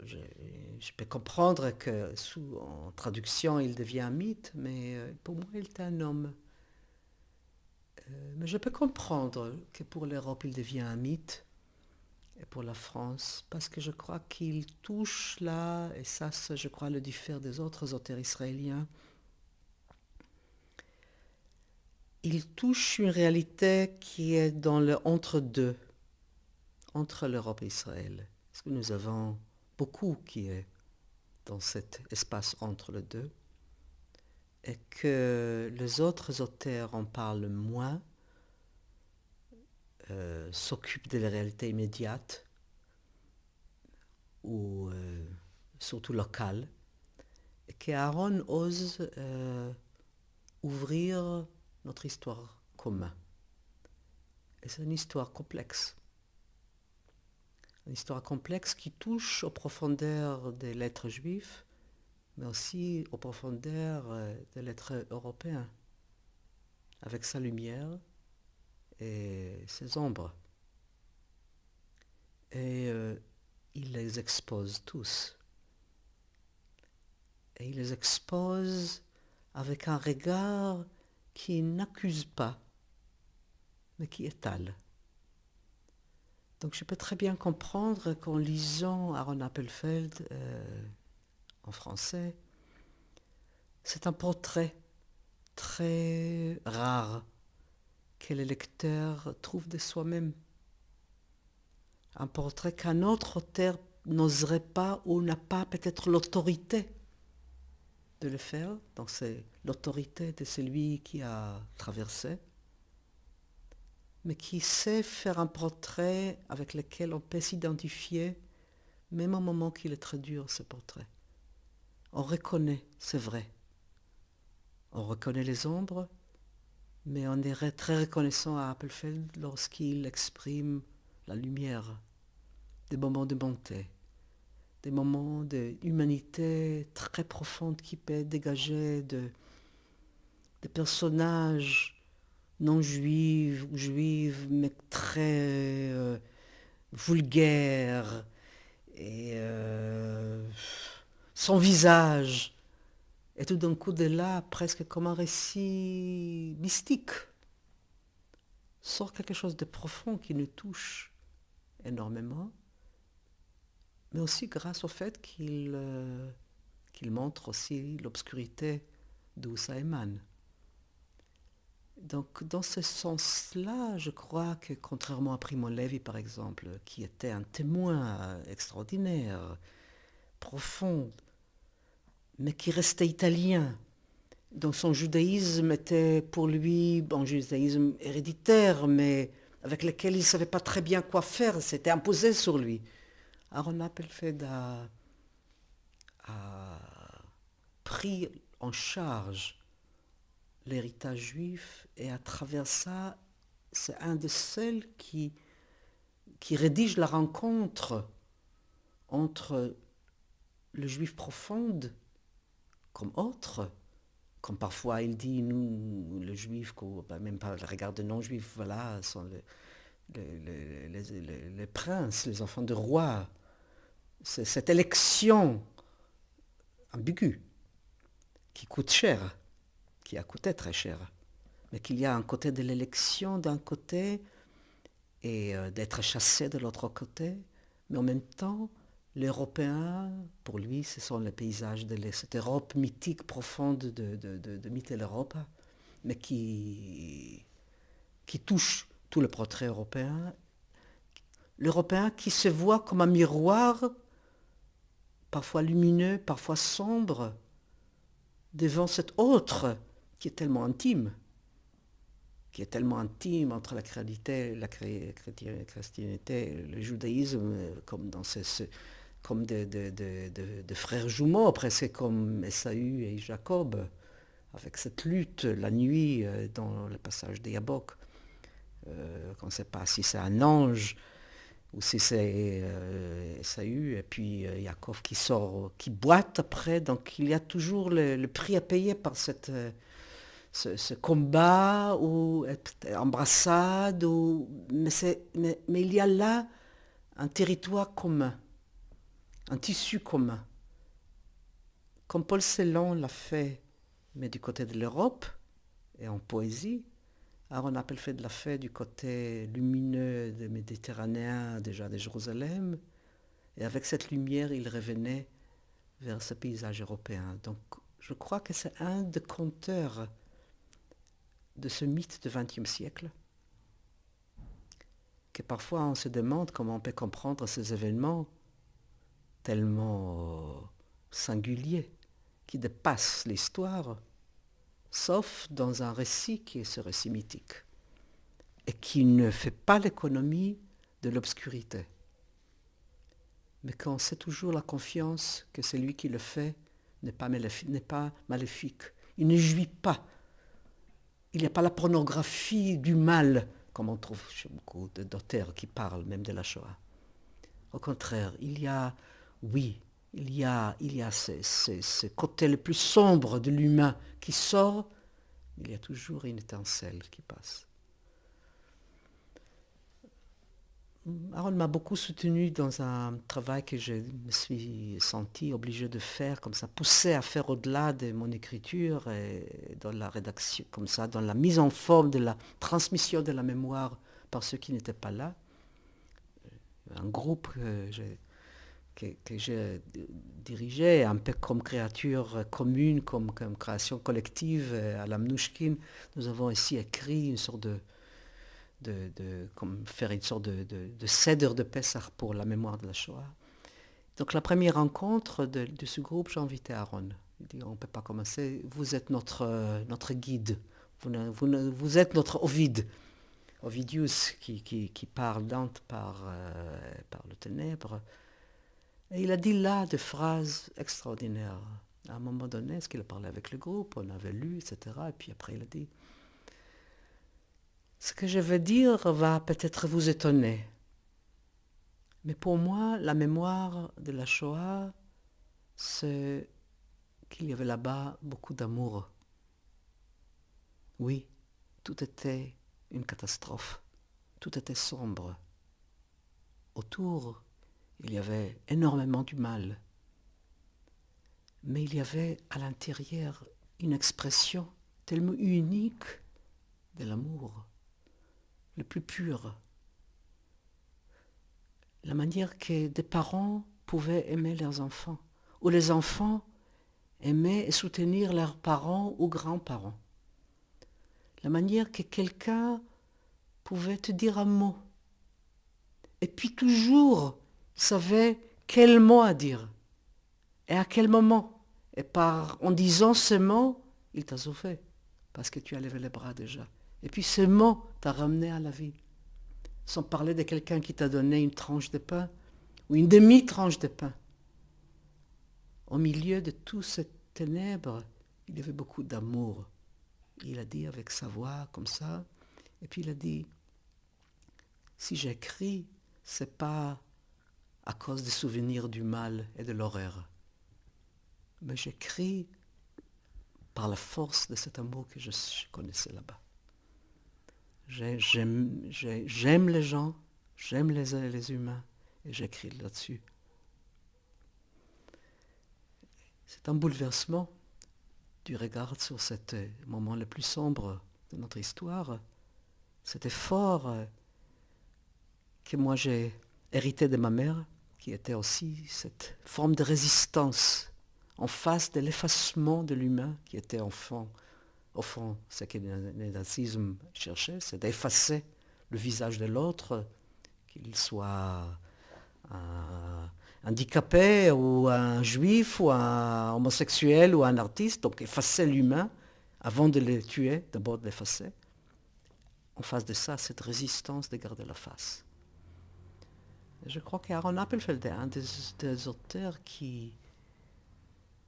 je peux comprendre que en traduction, il devient un mythe, mais pour moi, il est un homme. Mais je peux comprendre que pour l'Europe, il devient un mythe, et pour la France, parce que je crois qu'il touche là, et ça, je crois, le diffère des autres auteurs israéliens, il touche une réalité qui est dans le entre-deux, entre l'Europe et Israël. Parce que nous avons beaucoup qui est dans cet espace entre les deux, et que les autres auteurs en parlent moins, s'occupent de la réalité immédiate, ou surtout locale, et qu'Aaron ose ouvrir notre histoire commune. Et c'est une histoire complexe. Une histoire complexe qui touche aux profondeurs des lettres juives, mais aussi aux profondeurs des lettres européennes, avec sa lumière et ses ombres. Et il les expose tous. Et il les expose avec un regard qui n'accuse pas, mais qui étale. Donc je peux très bien comprendre qu'en lisant Aaron Appelfeld en français, c'est un portrait très rare que le lecteur trouve de soi-même. Un portrait qu'un autre auteur n'oserait pas ou n'a pas peut-être l'autorité de le faire. Donc c'est l'autorité de celui qui a traversé, mais qui sait faire un portrait avec lequel on peut s'identifier, même au moment qu'il est très dur, ce portrait. On reconnaît, c'est vrai. On reconnaît les ombres, mais on est très reconnaissant à Appelfeld lorsqu'il exprime la lumière, des moments de bonté, des moments d'humanité très profonde qui peut dégager de personnages non juifs ou juives, mais très vulgaires et sans visage. Et tout d'un coup, de là, presque comme un récit mystique, sort quelque chose de profond qui nous touche énormément, mais aussi grâce au fait qu'il montre aussi l'obscurité d'où ça émane. Donc, dans ce sens-là, je crois que, contrairement à Primo Levi, par exemple, qui était un témoin extraordinaire, profond, mais qui restait italien, donc son judaïsme était pour lui un judaïsme héréditaire, mais avec lequel il ne savait pas très bien quoi faire, c'était imposé sur lui. Aaron Appelfeld a pris en charge l'héritage juif et à travers ça, c'est un de ceux qui rédige la rencontre entre le juif profond comme autre, comme parfois il dit, nous, le juif, même pas le regard de non-juif, voilà, sont les princes, les enfants de rois. C'est cette élection ambiguë qui coûte cher, qui a coûté très cher, mais qu'il y a un côté de l'élection d'un côté et d'être chassé de l'autre côté, mais en même temps, l'Européen, pour lui, ce sont les paysages de cette Europe mythique, profonde de Mitteleurope, mais qui touche tout le portrait européen. L'Européen qui se voit comme un miroir, parfois lumineux, parfois sombre, devant cet autre qui est tellement intime, entre la chrétienté, le judaïsme, comme dans comme de frères jumeaux, presque comme Esaü et Jacob, avec cette lutte la nuit dans le passage des Yabok. On ne sait pas si c'est un ange ou si c'est Esaü, et puis Jacob qui sort, qui boite après. Donc il y a toujours le prix à payer par ce combat ou embrassade, mais il y a là un territoire commun, un tissu commun. Comme Paul Celan l'a fait, mais du côté de l'Europe et en poésie, Aaron Appelfeld l'a fait du côté lumineux des Méditerranéens, déjà de Jérusalem, et avec cette lumière, il revenait vers ce paysage européen. Donc, je crois que c'est un des conteurs de ce mythe du XXe siècle, que parfois on se demande comment on peut comprendre ces événements tellement singuliers, qui dépassent l'histoire, sauf dans un récit qui est ce récit mythique, et qui ne fait pas l'économie de l'obscurité. Mais qu'on sait toujours la confiance que celui qui le fait n'est pas maléfique. Il ne jouit pas. Il n'y a pas la pornographie du mal, comme on trouve chez beaucoup d'auteurs qui parlent même de la Shoah. Au contraire, il y a ce côté le plus sombre de l'humain qui sort, il y a toujours une étincelle qui passe. Aaron m'a beaucoup soutenu dans un travail que je me suis senti obligé de faire, comme ça, poussé à faire au-delà de mon écriture et dans la rédaction, comme ça, dans la mise en forme de la transmission de la mémoire par ceux qui n'étaient pas là. Un groupe que j'ai dirigé, un peu comme créature commune, comme création collective à la Mnouchkine. Nous avons ici écrit une sorte comme faire une sorte de cèdre de Pessah pour la mémoire de la Shoah. Donc la première rencontre de ce groupe, j'ai invité Aaron. Il dit, on ne peut pas commencer, vous êtes notre guide, vous êtes notre Ovide. Ovidius qui parle Dante par le ténèbre. Et il a dit là des phrases extraordinaires. À un moment donné, parce qu'il a parlé avec le groupe, on avait lu, etc. Et puis après, il a dit, ce que je vais dire va peut-être vous étonner. Mais pour moi, la mémoire de la Shoah, c'est qu'il y avait là-bas beaucoup d'amour. Oui, tout était une catastrophe. Tout était sombre. Autour, il y avait énormément du mal. Mais il y avait à l'intérieur une expression tellement unique de l'amour, le plus pur. La manière que des parents pouvaient aimer leurs enfants, ou les enfants aimaient et soutenir leurs parents ou grands-parents. La manière que quelqu'un pouvait te dire un mot, et puis toujours savait quel mot à dire, et à quel moment. Et en disant ce mot, il t'a sauvé, parce que tu as levé les bras déjà. Et puis ce mot t'a ramené à la vie. Sans parler de quelqu'un qui t'a donné une tranche de pain, ou une demi-tranche de pain. Au milieu de toutes ces ténèbres, il y avait beaucoup d'amour. Il a dit avec sa voix comme ça, et puis il a dit, si j'écris, c'est pas à cause des souvenirs du mal et de l'horreur, mais j'écris par la force de cet amour que je connaissais là-bas. J'aime les gens, j'aime les humains, et j'écris là-dessus. C'est un bouleversement du regard sur ce moment le plus sombre de notre histoire, cet effort que moi j'ai hérité de ma mère, qui était aussi cette forme de résistance en face de l'effacement de l'humain qui était au fond, ce que le nazisme cherchait, c'est d'effacer le visage de l'autre, qu'il soit un handicapé ou un juif ou un homosexuel ou un artiste, donc effacer l'humain avant de le tuer, d'abord de l'effacer. En face de ça, cette résistance de garder la face. Et je crois qu'Aaron Appelfeld est un des auteurs qui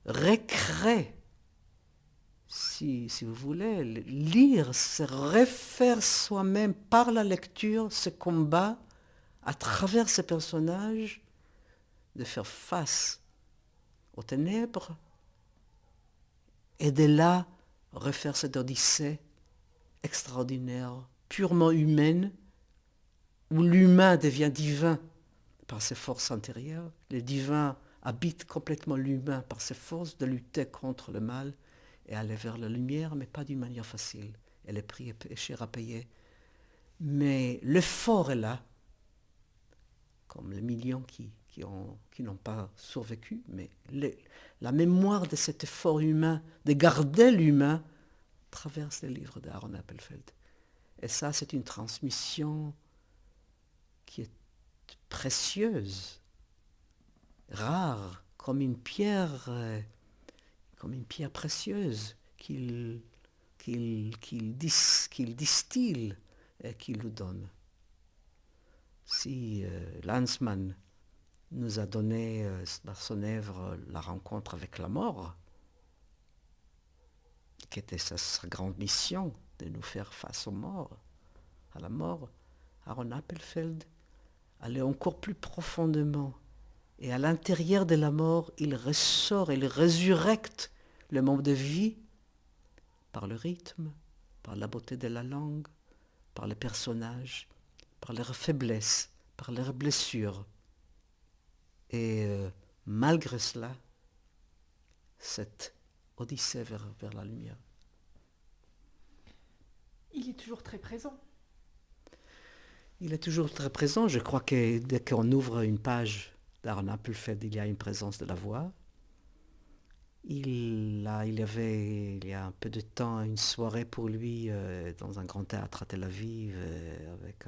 recrée, si vous voulez, lire, se refaire soi-même par la lecture, ce combat à travers ces personnages, de faire face aux ténèbres et de là refaire cette odyssée extraordinaire, purement humaine, où l'humain devient divin par ses forces intérieures, le divin habite complètement l'humain par ses forces de lutter contre le mal et aller vers la lumière, mais pas d'une manière facile. Et le prix est cher à payer. Mais l'effort est là, comme les millions qui n'ont pas survécu, mais la mémoire de cet effort humain, de garder l'humain, traverse les livres d'Aaron Appelfeld. Et ça, c'est une transmission qui est précieuse, rare, comme une pierre précieuse qu'il distille et qu'il nous donne. Si Lanzmann nous a donné dans son œuvre la rencontre avec la mort, qui était sa grande mission de nous faire face aux morts, à la mort, Aaron Appelfeld allait encore plus profondément. Et à l'intérieur de la mort, il ressort, il résurrecte le monde de vie par le rythme, par la beauté de la langue, par les personnages, par leurs faiblesses, par leurs blessures. Et malgré cela, cette odyssée vers la lumière. Il est toujours très présent. Il est toujours très présent. Je crois que dès qu'on ouvre une page d'Aaron Appelfeld, il y a une présence de la voix. Il y a un peu de temps une soirée pour lui dans un grand théâtre à Tel Aviv avec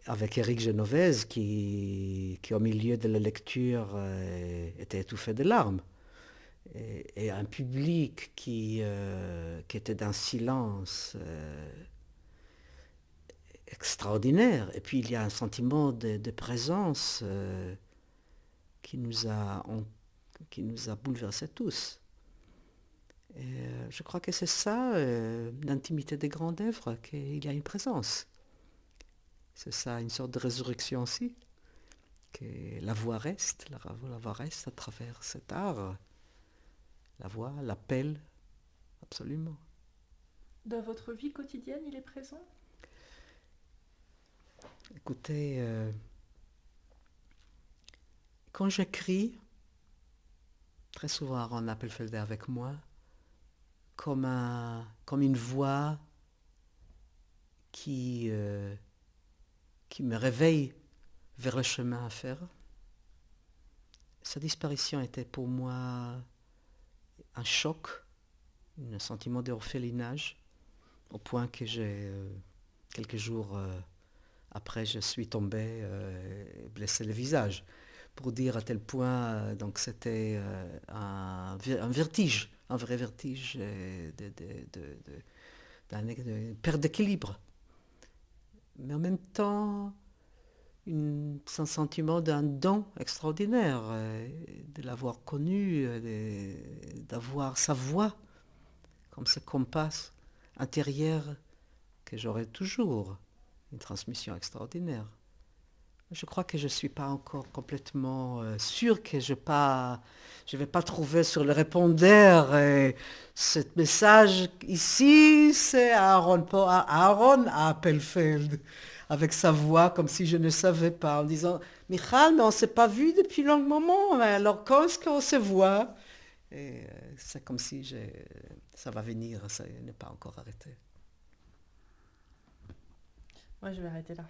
avec Éric Genovese qui au milieu de la lecture était étouffé de larmes. Et un public qui était d'un silence extraordinaire. Et puis il y a un sentiment de présence qui nous a bouleversés tous. Et je crois que c'est ça, l'intimité des grandes œuvres, qu'il y a une présence. C'est ça, une sorte de résurrection aussi, que la voix reste à travers cet art. La voix, l'appel, absolument. Dans votre vie quotidienne, il est présent ? Écoutez, quand j'écris, très souvent Aaron Appelfeld est avec moi, comme une voix qui me réveille vers le chemin à faire. Sa disparition était pour moi un choc, un sentiment d'orphelinage, au point que quelques jours après, je suis tombé et blessé le visage, pour dire à tel point, donc c'était un vertige, un vrai vertige d'une perte d'équilibre. Mais en même temps, un sentiment d'un don extraordinaire, de l'avoir connu, d'avoir sa voix comme ce compas intérieur que j'aurai toujours. Une transmission extraordinaire. Je crois que je ne suis pas encore complètement sûr que je ne vais pas trouver sur le répondeur ce message ici, c'est Aaron Appelfeld, avec sa voix comme si je ne savais pas, en disant « Michal, mais on ne s'est pas vu depuis un long moment, alors quand est-ce qu'on se voit ?» Et c'est comme si ça va venir, ça n'est pas encore arrêté. Moi, je vais arrêter là.